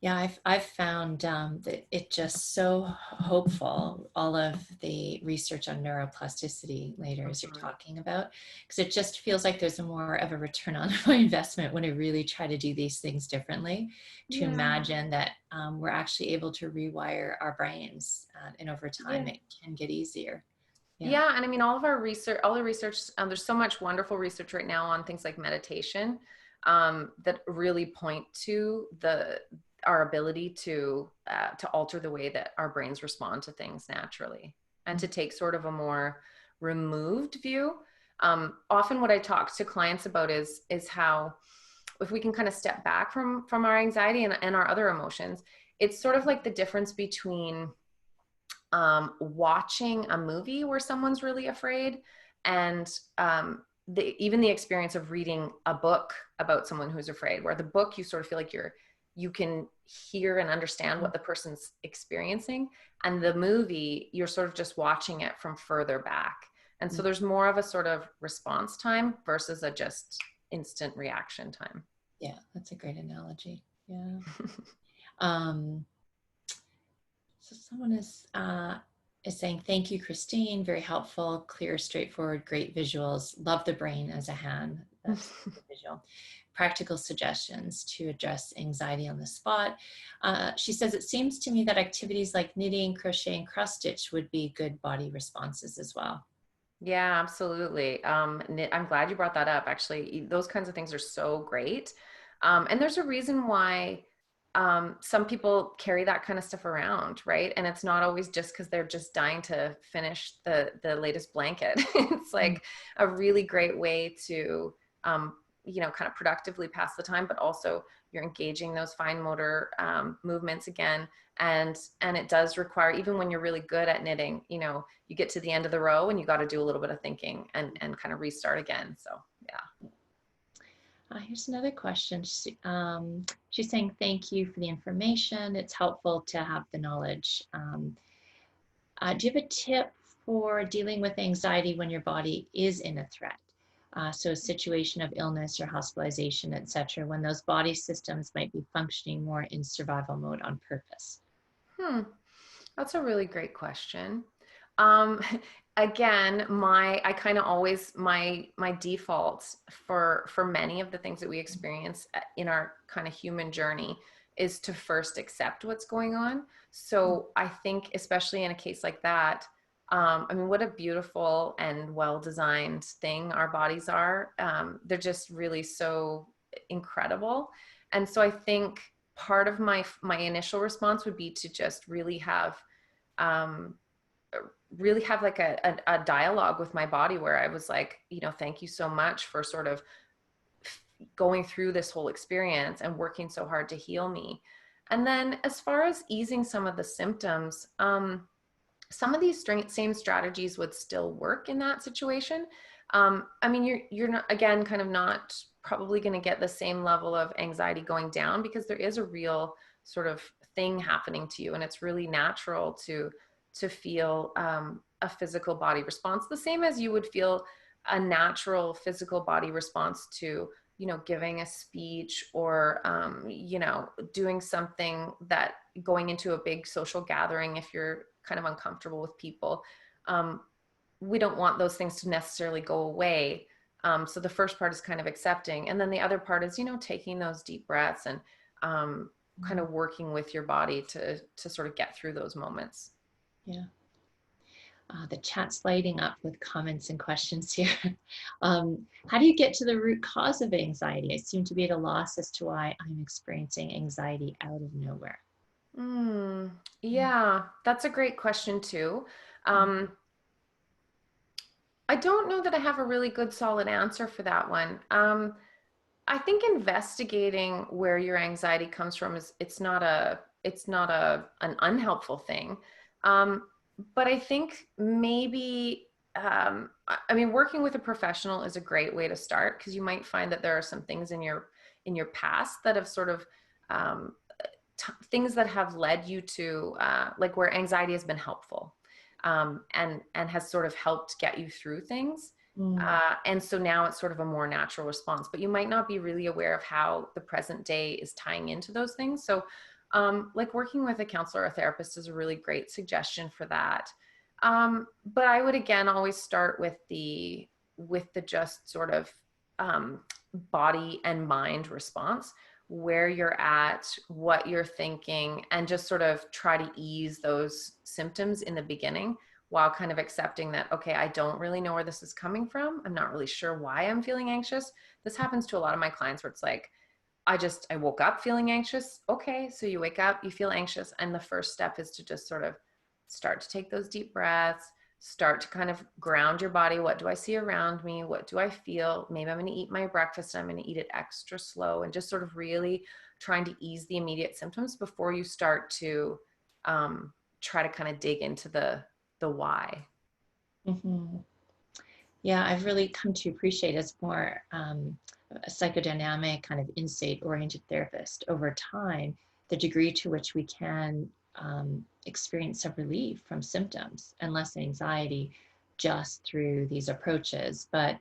Yeah, I've found that it just so hopeful, all of the research on neuroplasticity later as you're talking about, because it just feels like there's a more of a return on my investment when I really try to do these things differently, to imagine that we're actually able to rewire our brains, and over time it can get easier. Yeah, and I mean, all the research, there's so much wonderful research right now on things like meditation that really point to our ability to alter the way that our brains respond to things naturally, and to take sort of a more removed view. Often, what I talk to clients about is how, if we can kind of step back from our anxiety and our other emotions, it's sort of like the difference between watching a movie where someone's really afraid, and even the experience of reading a book about someone who's afraid, where the book you sort of feel like you can hear and understand what the person's experiencing, and the movie you're sort of just watching it from further back. And so there's more of a sort of response time versus a just instant reaction time. Yeah, that's a great analogy. Yeah. So someone is is saying, thank you, Christine. Very helpful, clear, straightforward, great visuals. Love the brain as a hand. That's the visual. Practical suggestions to address anxiety on the spot. She says, it seems to me that activities like knitting, crochet, and cross stitch would be good body responses as well. Yeah, absolutely. I'm glad you brought that up. Actually, those kinds of things are so great. And there's a reason why some people carry that kind of stuff around, right? And it's not always just because they're just dying to finish the latest blanket. It's Mm. like a really great way to, kind of productively pass the time, but also you're engaging those fine motor movements again. And it does require, even when you're really good at knitting, you get to the end of the row and you got to do a little bit of thinking and kind of restart again. So yeah. Here's another question. She's saying, thank you for the information. It's helpful to have the knowledge. Do you have a tip for dealing with anxiety when your body is in a threat? So a situation of illness or hospitalization, etc., when those body systems might be functioning more in survival mode on purpose. Hmm. That's a really great question. Um, Again, I kind of always my default for many of the things that we experience in our kind of human journey is to first accept what's going on. So I think, especially in a case like that, I mean, what a beautiful and well-designed thing our bodies are. They're just really so incredible. And so I think part of my initial response would be to just um, really have like a dialogue with my body where I was like, thank you so much for sort of going through this whole experience and working so hard to heal me. And then as far as easing some of the symptoms, some of these same strategies would still work in that situation. I mean, you're not, again, kind of not probably going to get the same level of anxiety going down because there is a real sort of thing happening to you, and it's really natural to feel a physical body response, the same as you would feel a natural physical body response to giving a speech or doing something that going into a big social gathering if you're kind of uncomfortable with people. We don't want those things to necessarily go away. So the first part is kind of accepting. And then the other part is, taking those deep breaths and kind of working with your body to sort of get through those moments. Yeah. The chat's lighting up with comments and questions here. How do you get to the root cause of anxiety? I seem to be at a loss as to why I'm experiencing anxiety out of nowhere. Yeah, that's a great question too. Um, I don't know that I have a really good solid answer for that one. I think investigating where your anxiety comes from is it's not an unhelpful thing. But I think maybe I mean working with a professional is a great way to start because you might find that there are some things in your past that have sort of um, things that have led you to like where anxiety has been helpful and has sort of helped get you through things. Mm. And so now it's sort of a more natural response, but you might not be really aware of how the present day is tying into those things. So, like working with a counselor or a therapist is a really great suggestion for that. But I would again always start with the just sort of um, body and mind response, where you're at, what you're thinking, and just sort of try to ease those symptoms in the beginning while kind of accepting that, okay, I don't really know where this is coming from. I'm not really sure why I'm feeling anxious. This happens to a lot of my clients where it's like, I woke up feeling anxious. Okay, so you wake up, you feel anxious. And the first step is to just sort of start to take those deep breaths, start to kind of ground your body. What do I see around me? What do I feel? Maybe I'm going to eat my breakfast and I'm going to eat it extra slow, and just sort of really trying to ease the immediate symptoms before you start to try to kind of dig into the why. Mm-hmm. Yeah, I've really come to appreciate as more a psychodynamic kind of insight-oriented therapist over time, the degree to which we can experience some relief from symptoms and less anxiety just through these approaches. But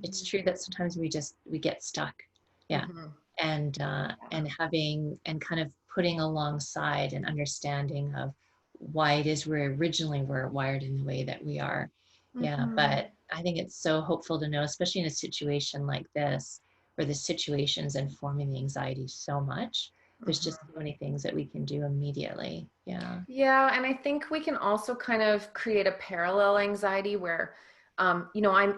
it's true that sometimes we get stuck. Yeah. Mm-hmm. And having and kind of putting alongside an understanding of why it is we originally were wired in the way that we are. Yeah, Mm-hmm. but I think it's so hopeful to know, especially in a situation like this, where the situation's informing the anxiety so much. There's just so many things that we can do immediately. Yeah. Yeah, and I think we can also kind of create a parallel anxiety where, I'm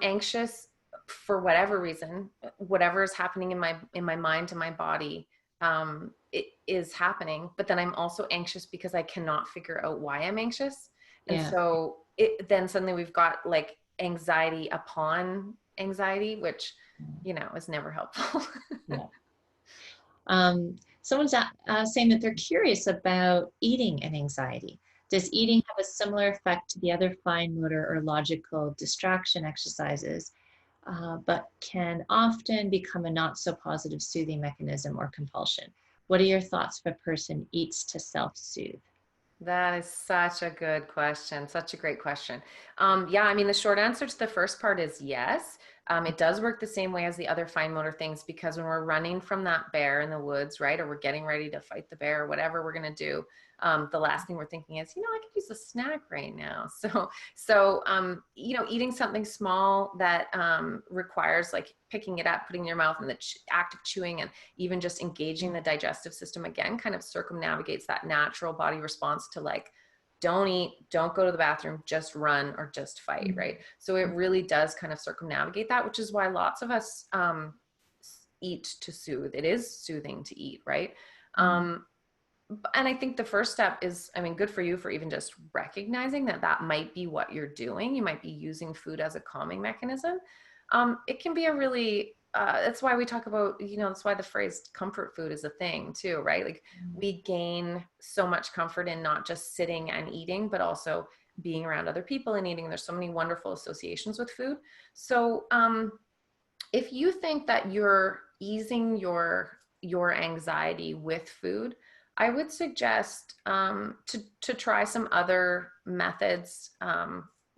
anxious for whatever reason, whatever is happening in my mind and my body, it is happening. But then I'm also anxious because I cannot figure out why I'm anxious, and Yeah. so then suddenly we've got like anxiety upon anxiety, which is never helpful. Yeah. Someone's saying that they're curious about eating and anxiety. Does eating have a similar effect to the other fine motor or logical distraction exercises, but can often become a not so positive soothing mechanism or compulsion? What are your thoughts if a person eats to self-soothe? That is such a good question. Such a great question. Yeah, I mean, the short answer to the first part is yes. It does work the same way as the other fine motor things because when we're running from that bear in the woods, right, or we're getting ready to fight the bear or whatever we're going to do, the last thing we're thinking is, I could use a snack right now. So, eating something small that requires like picking it up, putting it in your mouth, and the act of chewing and even just engaging the digestive system again kind of circumnavigates that natural body response to like, don't eat, don't go to the bathroom, just run or just fight, right? So it really does kind of circumnavigate that, which is why lots of us eat to soothe. It is soothing to eat, right? And I think the first step is, I mean, good for you for even just recognizing that that might be what you're doing. You might be using food as a calming mechanism. It can be a really, that's why we talk about, that's why the phrase comfort food is a thing too, right? Like we gain so much comfort in not just sitting and eating, but also being around other people and eating. There's so many wonderful associations with food. So if you think that you're easing your anxiety with food, I would suggest to try some other methods,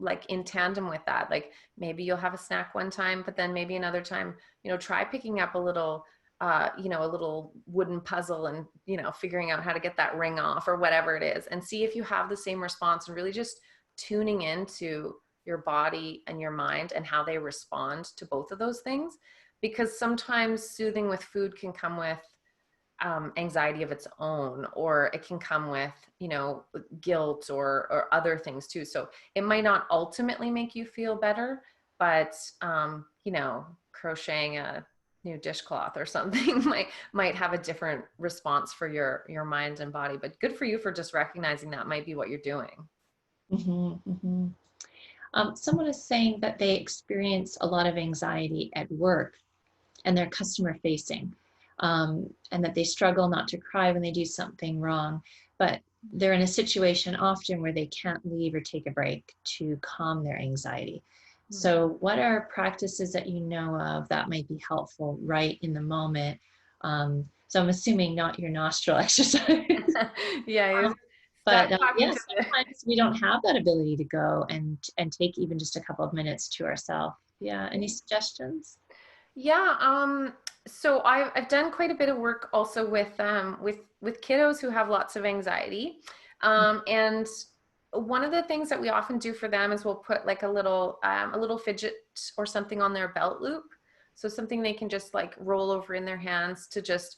like in tandem with that. Like maybe you'll have a snack one time, but then maybe another time, try picking up a little, a little wooden puzzle and figuring out how to get that ring off or whatever it is, and see if you have the same response, and really just tuning into your body and your mind and how they respond to both of those things. Because sometimes soothing with food can come with anxiety of its own, or it can come with, guilt or other things too. So it might not ultimately make you feel better, but, crocheting a new dishcloth or something might have a different response for your mind and body. But good for you for just recognizing that might be what you're doing. Someone is saying that they experience a lot of anxiety at work and they're customer facing, and that they struggle not to cry when they do something wrong, but they're in a situation often where they can't leave or take a break to calm their anxiety. So what are practices that you know of that might be helpful right in the moment? So I'm assuming not your nostril exercise. Yeah, stop But talking yeah, to the sometimes we don't have that ability to go and take even just a couple of minutes to ourselves. Yeah, any suggestions? Yeah, so I've done quite a bit of work also with kiddos who have lots of anxiety. And one of the things that we often do for them is we'll put like a little fidget or something on their belt loop. So something they can just like roll over in their hands to just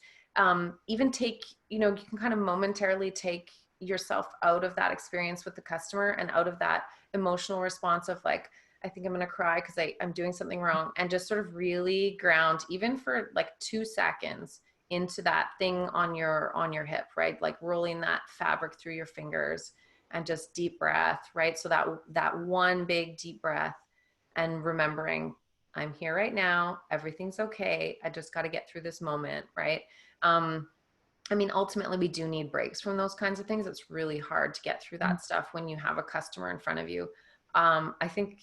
even take, you can kind of momentarily take yourself out of that experience with the customer and out of that emotional response of like, I think I'm going to cry because I'm doing something wrong, and just sort of really ground even for like 2 seconds into that thing on your hip, right? Like rolling that fabric through your fingers and just deep breath, right? So that one big deep breath and remembering I'm here right now. Everything's okay. I just got to get through this moment, right? Um, I mean, ultimately, we do need breaks from those kinds of things. It's really hard to get through that stuff when you have a customer in front of you. I think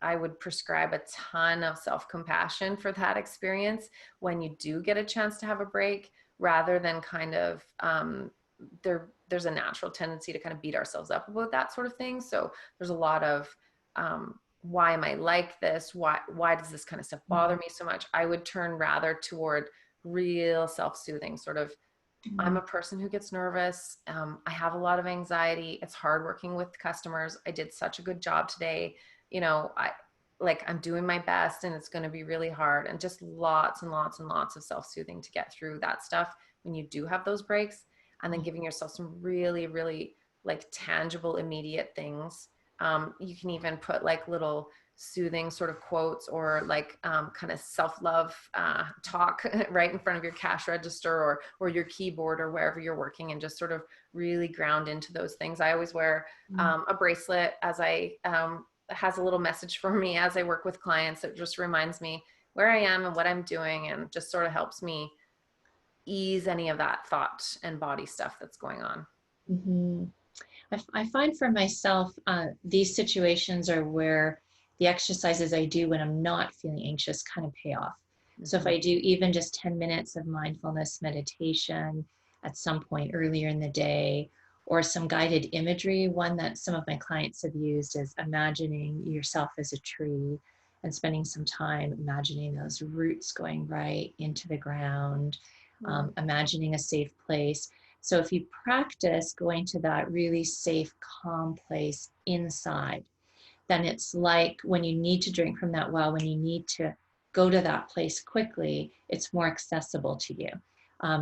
I would prescribe a ton of self-compassion for that experience when you do get a chance to have a break, rather than kind of, there's a natural tendency to kind of beat ourselves up about that sort of thing. So there's a lot of, why am I like this? Why does this kind of stuff bother me so much? I would turn rather toward real self-soothing, sort of I'm Mm. a person who gets nervous. I have a lot of anxiety. It's hard working with customers. I did such a good job today. I'm doing my best and it's going to be really hard. And just lots and lots and lots of self soothing to get through that stuff when you do have those breaks. And then giving yourself some really, really like tangible, immediate things. You can even put like little soothing sort of quotes or like kind of self-love talk right in front of your cash register or your keyboard or wherever you're working, and just sort of really ground into those things. I always wear Mm. a bracelet as I has a little message for me as I work with clients that just reminds me where I am and what I'm doing, and just sort of helps me ease any of that thought and body stuff that's going on. Mhm. I find for myself, these situations are where the exercises I do when I'm not feeling anxious kind of pay off. So if Mm-hmm. I do even just 10 minutes of mindfulness meditation at some point earlier in the day, or some guided imagery, one that some of my clients have used is imagining yourself as a tree and spending some time imagining those roots going right into the ground, imagining a safe place. So if you practice going to that really safe, calm place inside, then it's like when you need to drink from that well, when you need to go to that place quickly, it's more accessible to you.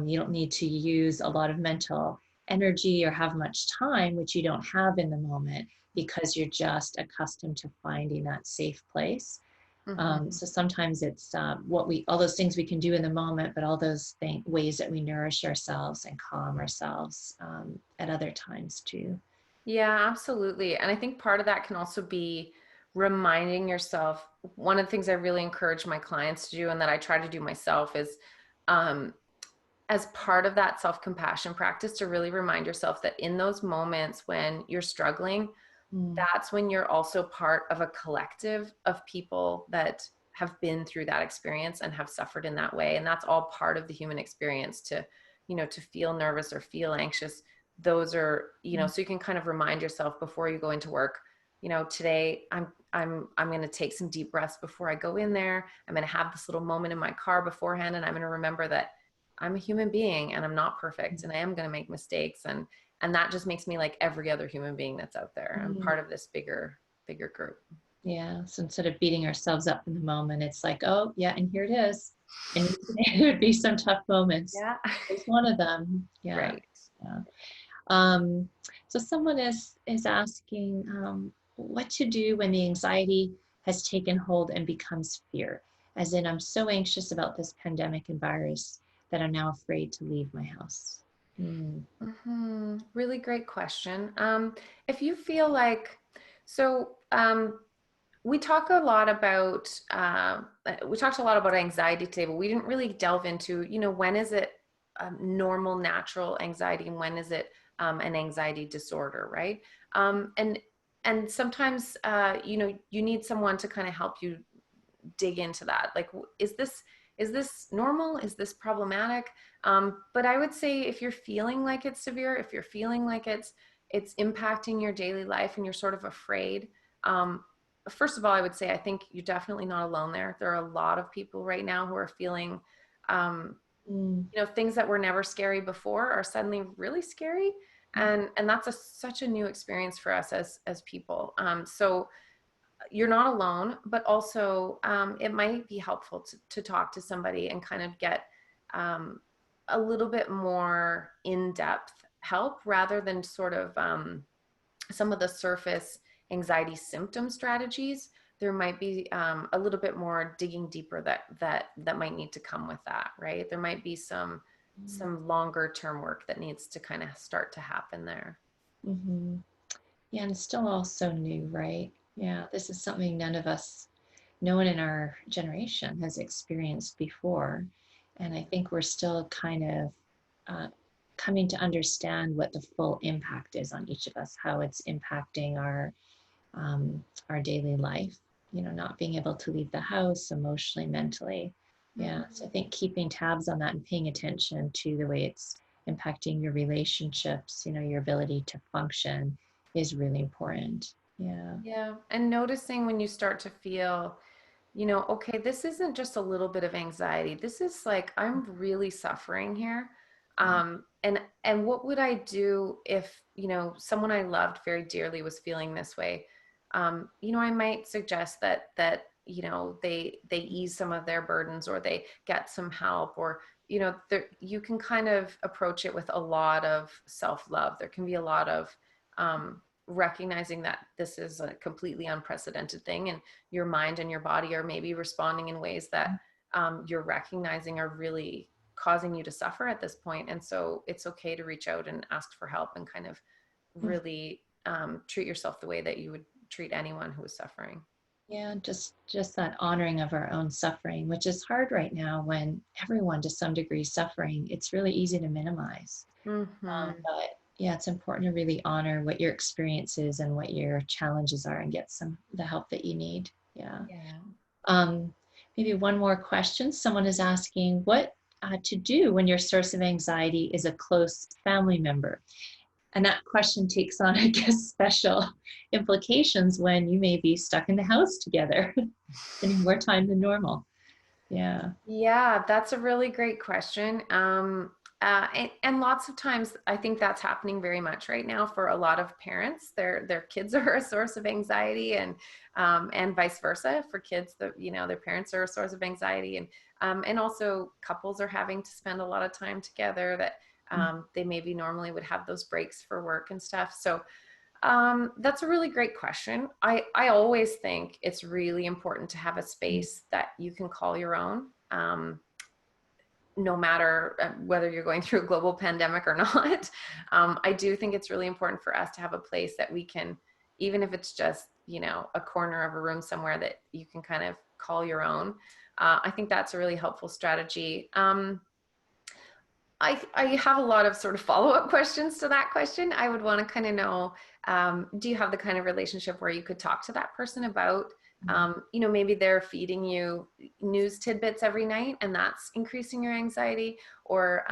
You don't need to use a lot of mental energy or have much time, which you don't have in the moment because you're just accustomed to finding that safe place. Mm-hmm. So sometimes it's all those things we can do in the moment, but all those ways that we nourish ourselves and calm ourselves at other times too. Yeah, absolutely. And I think part of that can also be reminding yourself. One of the things I really encourage my clients to do, and that I try to do myself, is um, as part of that self compassion practice, to really remind yourself that in those moments when you're struggling, Mm. that's when you're also part of a collective of people that have been through that experience and have suffered in that way. And that's all part of the human experience, to, to feel nervous or feel anxious. Those are, so you can kind of remind yourself before you go into work, today I'm going to take some deep breaths before I go in there. I'm going to have this little moment in my car beforehand, and I'm going to remember that I'm a human being and I'm not perfect and I am going to make mistakes, and that just makes me like every other human being that's out there. I'm Mm. part of this bigger group. Yeah. So instead of beating ourselves up in the moment, it's like, oh, yeah, and here it is. And it would be some tough moments. Yeah. There's one of them. Yeah. Right. Yeah. Um, so someone is asking what to do when the anxiety has taken hold and becomes fear, as in I'm so anxious about this pandemic and virus that I'm now afraid to leave my house. Mm. Really great question. If you feel like, so we talk a lot about, we talked a lot about anxiety today, but we didn't really delve into, when is it normal, natural anxiety, and when is it an anxiety disorder, right? And sometimes, you need someone to kind of help you dig into that. Like, is this normal? Is this problematic? But I would say if you're feeling like it's severe, if you're feeling like it's impacting your daily life and you're sort of afraid, first of all, I would say I think you're definitely not alone there. There are a lot of people right now who are feeling, um, Mm. things that were never scary before are suddenly really scary, and that's such a new experience for us as people. So you're not alone, but also it might be helpful to talk to somebody and kind of get um, a little bit more in-depth help, rather than sort of some of the surface anxiety symptom strategies. There might be a little bit more digging deeper that might need to come with that, right? There might be some longer term work that needs to kind of start to happen there. Mm-hmm. Yeah, and still also new, right? Yeah, this is something none of us, no one in our generation has experienced before. And I think we're still kind of uh, coming to understand what the full impact is on each of us, how it's impacting our daily life, not being able to leave the house emotionally, mentally. Yeah. So I Mhm. think keeping tabs on that and paying attention to the way it's impacting your relationships, your ability to function is really important. Yeah. Yeah, and noticing when you start to feel, okay, this isn't just a little bit of anxiety. This is like, I'm really suffering here. And what would I do if, someone I loved very dearly was feeling this way? I might suggest that they ease some of their burdens, or they get some help, or you can kind of approach it with a lot of self-love. There can be a lot of recognizing that this is a completely unprecedented thing, and your mind and your body are maybe responding in ways that you're recognizing are really causing you to suffer at this point. And so it's okay to reach out and ask for help, and kind of really treat yourself the way that you would treat anyone who is suffering. Yeah, just that honoring of our own suffering, which is hard right now when everyone to some degree is suffering. It's really easy to minimize. Mm-hmm. But yeah, it's important to really honor what your experience is and what your challenges are, and get some the help that you need. Yeah. Yeah. Um, Maybe one more question. Someone is asking what to do when your source of anxiety is a close family member. And that question takes on, I guess, special implications when you may be stuck in the house together, spending more time than normal. Yeah. Yeah, that's a really great question. And lots of times, I think that's happening very much right now for a lot of parents. Their kids are a source of anxiety, and vice versa for kids. That their parents are a source of anxiety, and also couples are having to spend a lot of time together that they maybe normally would have those breaks for work and stuff. So that's a really great question. I always think it's really important to have a space that you can call your own, no matter whether you're going through a global pandemic or not. I do think it's really important for us to have a place that we can, even if it's just, a corner of a room somewhere that you can kind of call your own. I think that's a really helpful strategy. I have a lot of sort of follow-up questions to that question. I would want to kind of know, do you have the kind of relationship where you could talk to that person about, maybe they're feeding you news tidbits every night and that's increasing your anxiety, or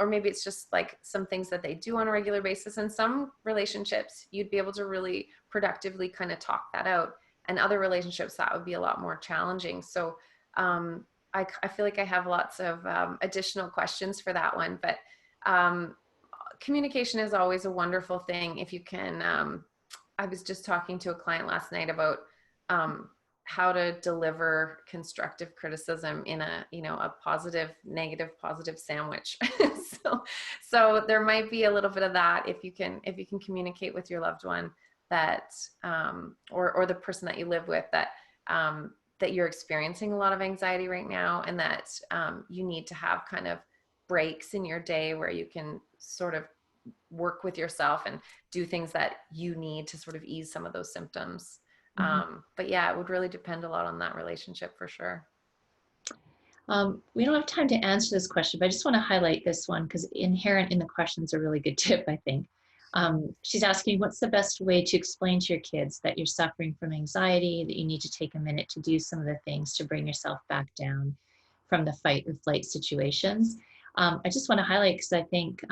maybe it's just like some things that they do on a regular basis. In some relationships, you'd be able to really productively kind of talk that out, and other relationships that would be a lot more challenging. So, I feel like I have lots of additional questions for that one, but um, communication is always a wonderful thing if you can. I was just talking to a client last night about how to deliver constructive criticism in a positive, negative, positive sandwich. so, so there might be a little bit of that if you can communicate with your loved one that, or the person that you live with, that you're experiencing a lot of anxiety right now, and that you need to have kind of breaks in your day where you can sort of work with yourself and do things that you need to sort of ease some of those symptoms. Mhm. But yeah, it would really depend a lot on that relationship for sure. We don't have time to answer this question, but I just want to highlight this one because inherent in the question is a really good tip, I think. She's asking, what's the best way to explain to your kids that you're suffering from anxiety, that you need to take a minute to do some of the things to bring yourself back down from the fight or flight situations? I just want to highlight because I think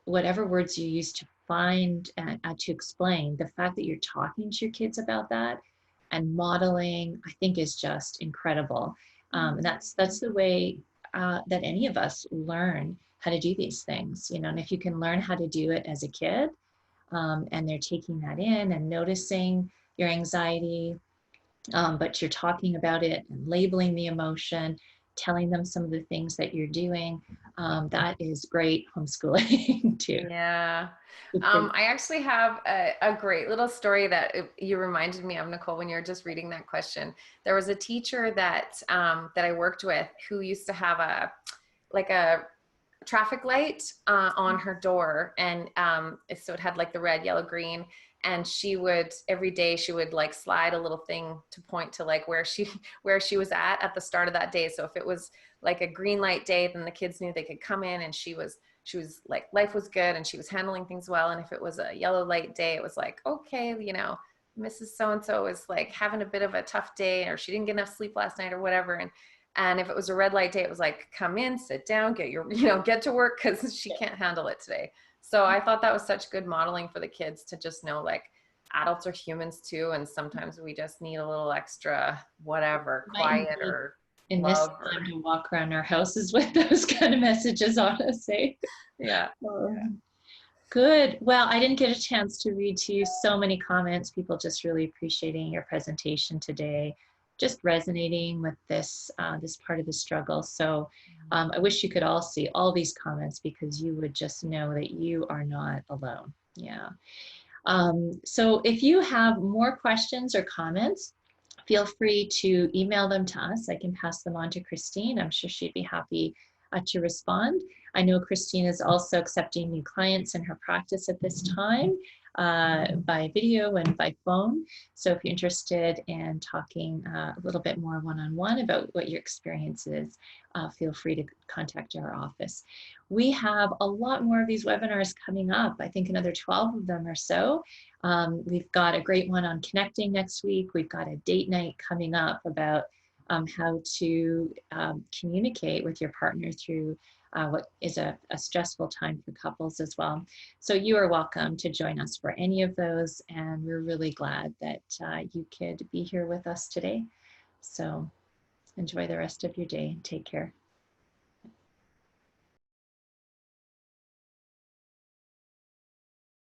whatever words you use to find to explain, the fact that you're talking to your kids about that and modeling, I think is just incredible. And that's the way that any of us learn how to do these things, and if you can learn how to do it as a kid, and they're taking that in and noticing your anxiety, but you're talking about it and labeling the emotion, telling them some of the things that you're doing, that is great homeschooling too. Yeah. Good kids. I actually have a great little story that you reminded me of, Nicole, when you were just reading that question. There was a teacher that I worked with who used to have a traffic light on her door, and so it had like the red, yellow, green, and every day she would like slide a little thing to point to like where she was at the start of that day. So if it was like a green light day, then the kids knew they could come in, and she was like, life was good and she was handling things well. And if it was a yellow light day, it was like, okay, Mrs. So-and-so is like having a bit of a tough day, or she didn't get enough sleep last night or whatever. And if it was a red light day, it was like, come in, sit down, get to work, because she can't handle it today. So I thought that was such good modeling for the kids to just know, like, adults are humans too. And sometimes we just need a little extra, whatever, Might quiet need or. in this Love time her. to walk around our houses with those kind of messages on us, eh? Yeah. Good. Well, I didn't get a chance to read to you so many comments, people just really appreciating your presentation today, just resonating with this, this part of the struggle. So I wish you could all see all these comments because you would just know that you are not alone. Yeah. So if you have more questions or comments, feel free to email them to us. I can pass them on to Christine. I'm sure she'd be happy to respond. I know Christine is also accepting new clients in her practice at this time by video and by phone. So if you're interested in talking a little bit more one-on-one about what your experience is, feel free to contact our office. We have a lot more of these webinars coming up. I think another 12 of them or so. We've got a great one on connecting next week. We've got a date night coming up about how to communicate with your partner through what is a stressful time for couples as well. So you are welcome to join us for any of those. And we're really glad that you could be here with us today. So enjoy the rest of your day and take care.